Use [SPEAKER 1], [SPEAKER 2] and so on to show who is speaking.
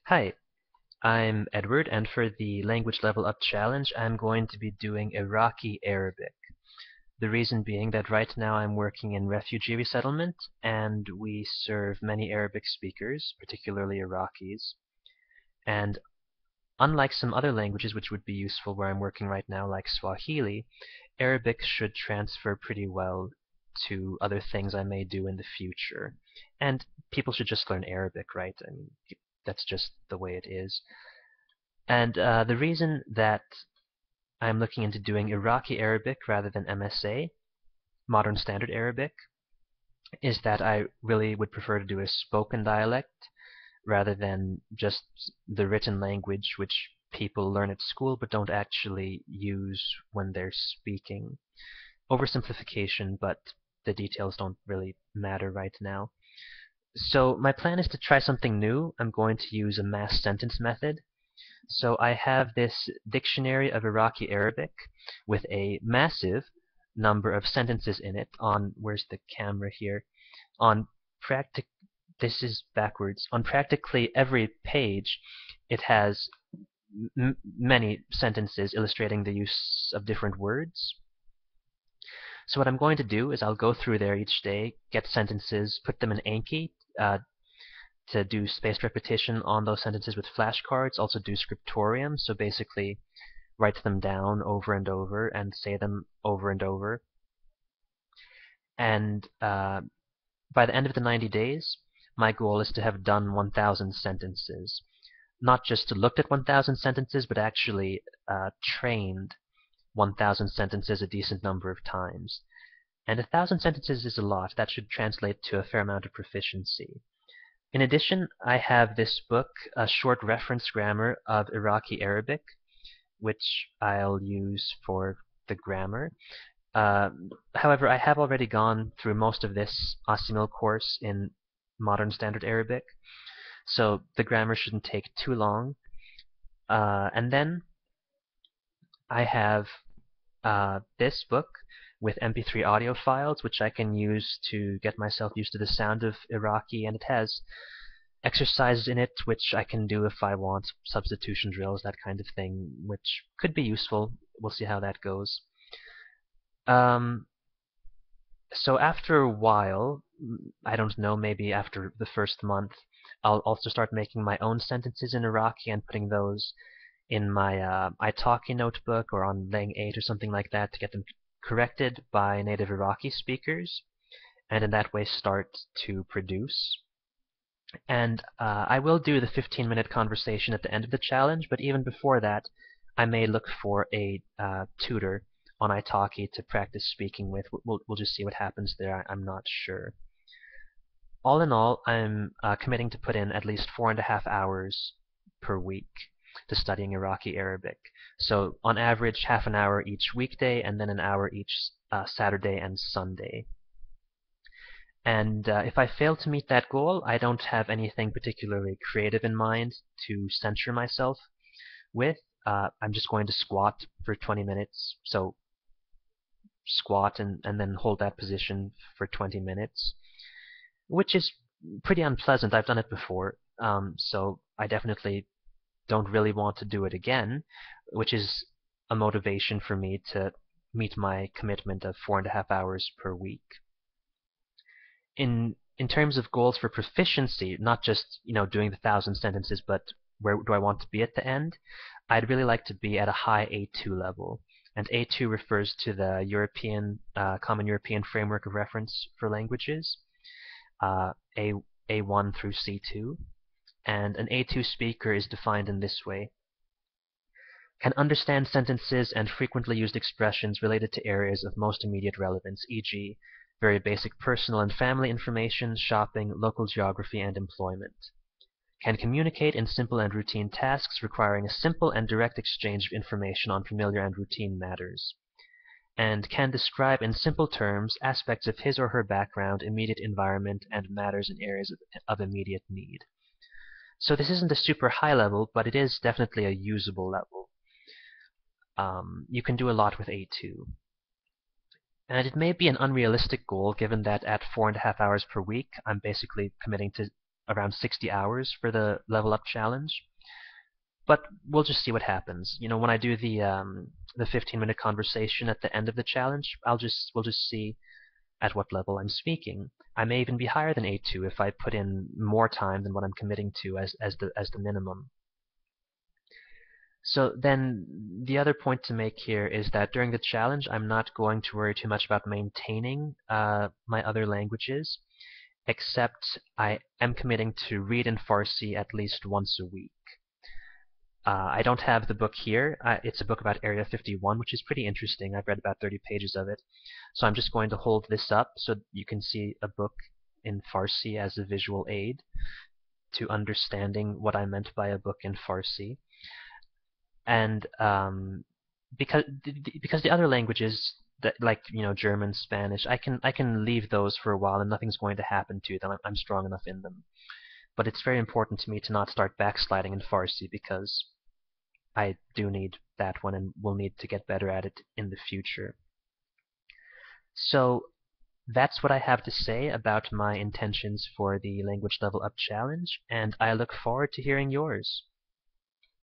[SPEAKER 1] Hi, I'm Edward, and for the Language Level Up Challenge, I'm going to be doing Iraqi Arabic. The reason being that right now I'm working in refugee resettlement, and we serve many Arabic speakers, particularly Iraqis. And unlike some other languages which would be useful where I'm working right now, like Swahili, Arabic should transfer pretty well to other things I may do in the future. And people should just learn Arabic, right? I mean, that's just the way it is. And the reason that I'm looking into doing Iraqi Arabic rather than MSA, Modern Standard Arabic, is that I really would prefer to do a spoken dialect rather than just the written language which people learn at school but don't actually use when they're speaking. Oversimplification, but the details don't really matter right now. So my plan is to try something new. I'm going to use a mass sentence method. So I have this dictionary of Iraqi Arabic with a massive number of sentences in it on, where's the camera here? On this is backwards. On practically every page, it has many sentences illustrating the use of different words. So what I'm going to do is I'll go through there each day, get sentences, put them in Anki, to do spaced repetition on those sentences with flashcards, also do scriptorium, so basically write them down over and over and say them over and over. And by the end of the 90 days, my goal is to have done 1,000 sentences. Not just looked at 1,000 sentences, but actually trained 1,000 sentences a decent number of times. And 1,000 sentences is a lot. That should translate to a fair amount of proficiency. In addition, I have this book, a short reference grammar of Iraqi Arabic, which I'll use for the grammar. However, I have already gone through most of this Asimil course in Modern Standard Arabic, so the grammar shouldn't take too long. And then I have this book with MP3 audio files, which I can use to get myself used to the sound of Iraqi, and it has exercises in it which I can do if I want, substitution drills, that kind of thing, which could be useful. We'll see how that goes. So after a while, I don't know, maybe after the first month, I'll also start making my own sentences in Iraqi and putting those in my italki notebook or on Lang 8 or something like that to get them corrected by native Iraqi speakers, and in that way start to produce. And I will do the 15-minute conversation at the end of the challenge, but even before that, I may look for a tutor on italki to practice speaking with. We'll just see what happens there. I'm not sure. All in all, I'm committing to put in at least 4.5 hours per week to studying Iraqi Arabic. So on average, half an hour each weekday, and then an hour each Saturday and Sunday. And if I fail to meet that goal, I don't have anything particularly creative in mind to censure myself with. I'm just going to squat for 20 minutes. So squat and then hold that position for 20 minutes, which is pretty unpleasant. I've done it before, so I definitely don't really want to do it again, which is a motivation for me to meet my commitment of 4.5 hours per week. In terms of goals for proficiency, not just doing the 1,000 sentences, but where do I want to be at the end, I'd really like to be at a high A2 level. And A2 refers to the European Common European Framework of Reference for Languages, A1 through C2. And an A2 speaker is defined in this way: can understand sentences and frequently used expressions related to areas of most immediate relevance, e.g., very basic personal and family information, shopping, local geography, and employment. Can communicate in simple and routine tasks requiring a simple and direct exchange of information on familiar and routine matters. And can describe in simple terms aspects of his or her background, immediate environment, and matters in areas of immediate need. So this isn't a super high level, but it is definitely a usable level. You can do a lot with A2. And it may be an unrealistic goal given that at 4.5 hours per week, I'm basically committing to around 60 hours for the level up challenge. But we'll just see what happens. When I do the 15-minute conversation at the end of the challenge, we'll just see at what level I'm speaking. I may even be higher than A2 if I put in more time than what I'm committing to as the minimum. So then the other point to make here is that during the challenge, I'm not going to worry too much about maintaining my other languages, except I am committing to read in Farsi at least once a week. I don't have the book here. It's a book about Area 51, which is pretty interesting. I've read about 30 pages of it. So I'm just going to hold this up so you can see a book in Farsi as a visual aid to understanding what I meant by a book in Farsi. And because the other languages that, like German, Spanish, I can leave those for a while and nothing's going to happen to them. I'm strong enough in them. But it's very important to me to not start backsliding in Farsi because I do need that one and will need to get better at it in the future. So that's what I have to say about my intentions for the Language Level Up Challenge, and I look forward to hearing yours.